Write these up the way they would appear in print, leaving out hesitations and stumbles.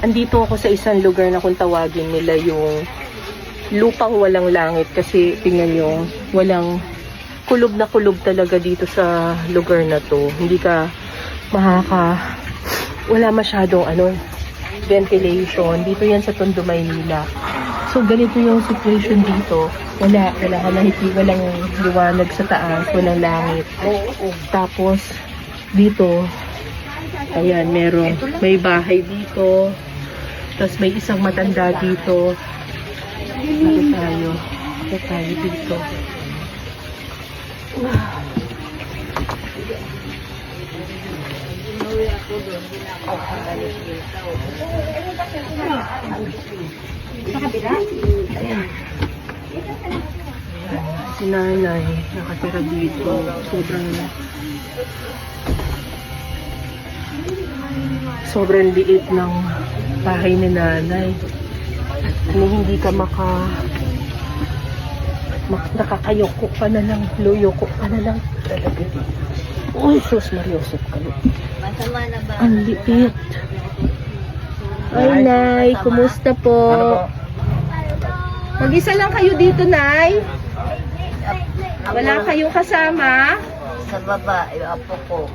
Andito ako sa isang lugar na kung tawagin nila yung lupang walang langit kasi tingnan nyo, walang kulob na kulob talaga dito sa lugar na to. Hindi ka wala masyadong ventilation. Dito yan sa Tondo, Maynila. So ganito yung situation dito. Walang liwanag sa taas, walang langit. Tapos dito, ayan, may bahay dito. Tapos may isang matanda dito. Dito tayo dito. Si nanay nakatira dito. Sobrang liit ng bahay ni nanay. Hindi ka nakakayoko ka na lang, luyoko ka na lang talaga. Uy, sus, Mariosep ka na. Masama na ba? Ang liit. Ay, Nay, kumusta po? Mag-isa lang kayo dito, Nay? Wala kayong kasama? Sa baba, yung apo ko.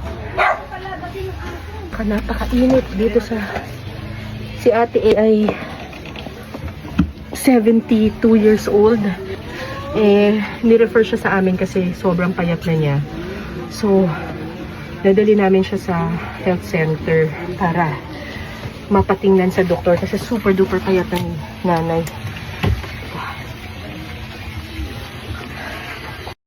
Napakainit dito si ate ay 72 years old. Ni-refer siya sa amin kasi sobrang payat na niya. So, nadali namin siya sa health center para mapatingnan sa doktor kasi super duper payat ng nanay.